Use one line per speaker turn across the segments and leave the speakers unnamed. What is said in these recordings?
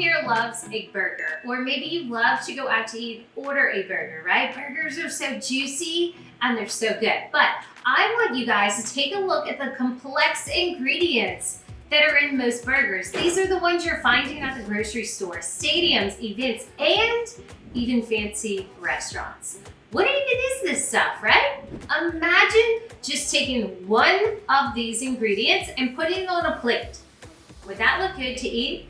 here loves a burger, or maybe you love to go out to eat, order a burger, right? Burgers are so juicy and they're so good. But I want you guys to take a look at the complex ingredients that are in most burgers. These are the ones you're finding at the grocery store, stadiums, events, and even fancy restaurants. What even is this stuff, right? Imagine just taking one of these ingredients and putting it on a plate. Would that look good to eat?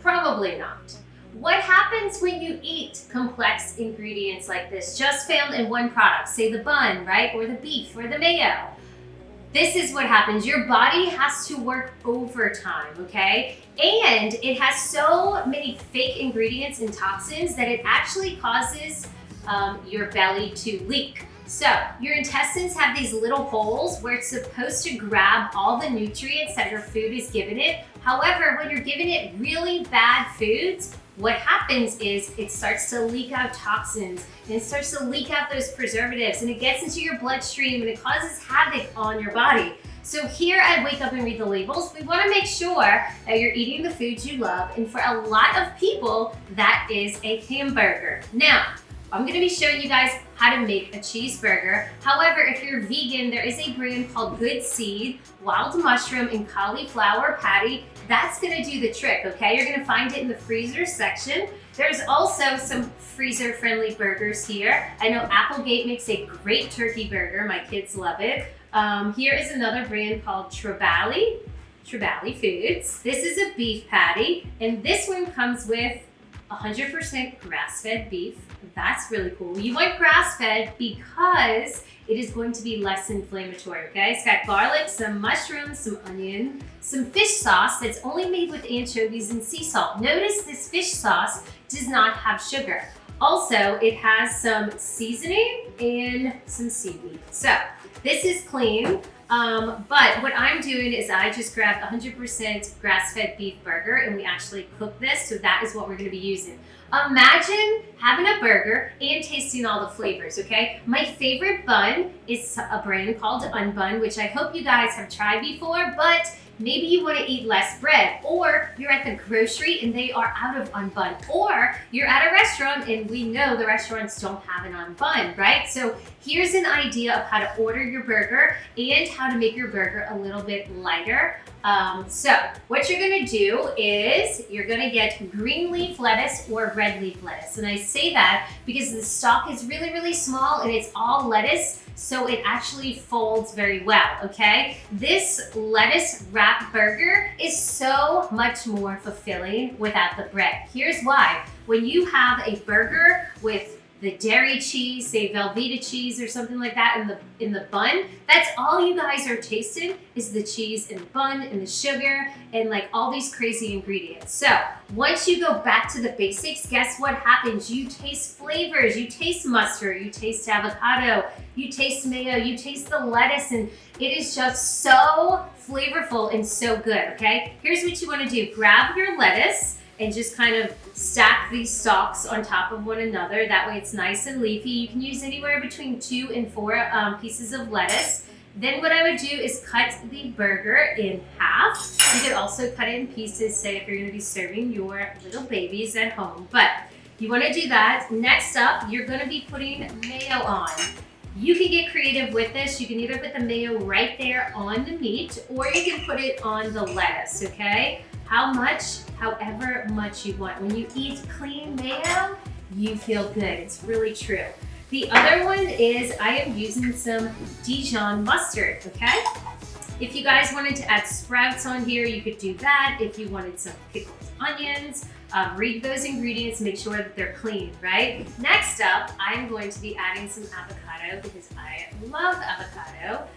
Probably not. What happens when you eat complex ingredients like this, just found in one product, say the bun, right? Or the beef or the mayo? This is what happens. Your body has to work overtime, okay? And it has so many fake ingredients and toxins that it actually causes your belly to leak. So your intestines have these little holes where it's supposed to grab all the nutrients that your food is giving it. However, when you're giving it really bad foods, what happens is it starts to leak out toxins, and it starts to leak out those preservatives, and it gets into your bloodstream and it causes havoc on your body. So here at Wake Up and Read the Labels, we want to make sure that you're eating the foods you love, and for a lot of people, that is a hamburger. Now, I'm going to be showing you guys how to make a cheeseburger. However, if you're vegan, there is a brand called Good Seed, wild mushroom, and cauliflower patty. That's going to do the trick, okay? You're going to find it in the freezer section. There's also some freezer-friendly burgers here. I know Applegate makes a great turkey burger. My kids love it. Here is another brand called Trebali Foods. This is a beef patty, and this one comes with 100% grass-fed beef. That's really cool. You want grass-fed because it is going to be less inflammatory, okay? It's got garlic, some mushrooms, some onion, some fish sauce that's only made with anchovies and sea salt. Notice this fish sauce does not have sugar. Also, it has some seasoning and some seaweed. So this is clean, but what I'm doing is I just grabbed 100% grass-fed beef burger, and we actually cook this, so that is what we're gonna be using. Imagine having a burger and tasting all the flavors, okay? My favorite bun is a brand called Unbun, which I hope you guys have tried before, but maybe you want to eat less bread, or you're at the grocery and they are out of Unbun, or you're at a restaurant and we know the restaurants don't have an Unbun, right? So here's an idea of how to order your burger and how to make your burger a little bit lighter. So what you're gonna do is you're gonna get green leaf lettuce or red leaf lettuce. And I say that because the stalk is really, really small and it's all lettuce, so it actually folds very well, okay? This lettuce wrap burger is so much more fulfilling without the bread. Here's why. When you have a burger with the dairy cheese, say Velveeta cheese or something like that in the bun, that's all you guys are tasting is the cheese and the bun and the sugar and like all these crazy ingredients. So once you go back to the basics, guess what happens? You taste flavors, you taste mustard, you taste avocado, you taste mayo, you taste the lettuce, and it is just so flavorful and so good, okay? Here's what you wanna do. Grab your lettuce and just kind of stack these stalks on top of one another. That way it's nice and leafy. You can use anywhere between 2 and 4 pieces of lettuce. Then what I would do is cut the burger in half. You could also cut it in pieces, say if you're gonna be serving your little babies at home. But you wanna do that. Next up, you're gonna be putting mayo on. You can get creative with this. You can either put the mayo right there on the meat, or you can put it on the lettuce, okay? How much? However much you want. When you eat clean mayo, you feel good. It's really true. The other one is I am using some Dijon mustard, okay? If you guys wanted to add sprouts on here, you could do that. If you wanted some pickled onions, read those ingredients, make sure that they're clean, right? Next up, I'm going to be adding some avocado because I love avocado,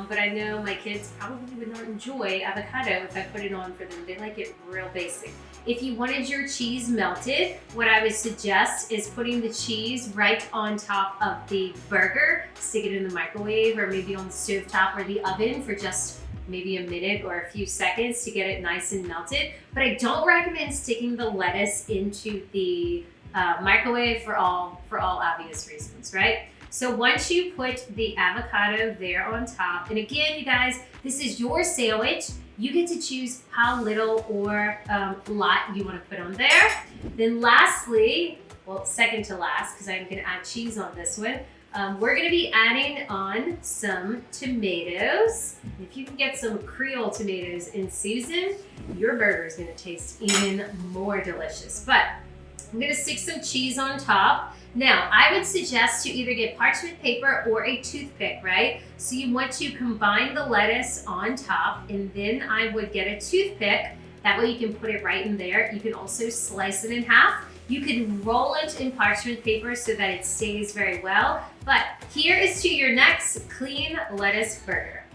but I know my kids probably would not enjoy avocado if I put it on for them. They like it real basic. If you wanted your cheese melted, what I would suggest is putting the cheese right on top of the burger, stick it in the microwave or maybe on the stovetop or the oven for just maybe a minute or a few seconds to get it nice and melted. But I don't recommend sticking the lettuce into the microwave for all obvious reasons, right? So once you put the avocado there on top, and again, you guys, this is your sandwich. You get to choose how little or lot you want to put on there. Then lastly, well, second to last, because I'm going to add cheese on this one, we're going to be adding on some tomatoes. If you can get some Creole tomatoes in season, your burger is going to taste even more delicious. But I'm going to stick some cheese on top. Now, I would suggest to either get parchment paper or a toothpick, right? So you want to combine the lettuce on top, and then I would get a toothpick. That way you can put it right in there. You can also slice it in half. You can roll it in parchment paper so that it stays very well. But here is to your next clean lettuce burger.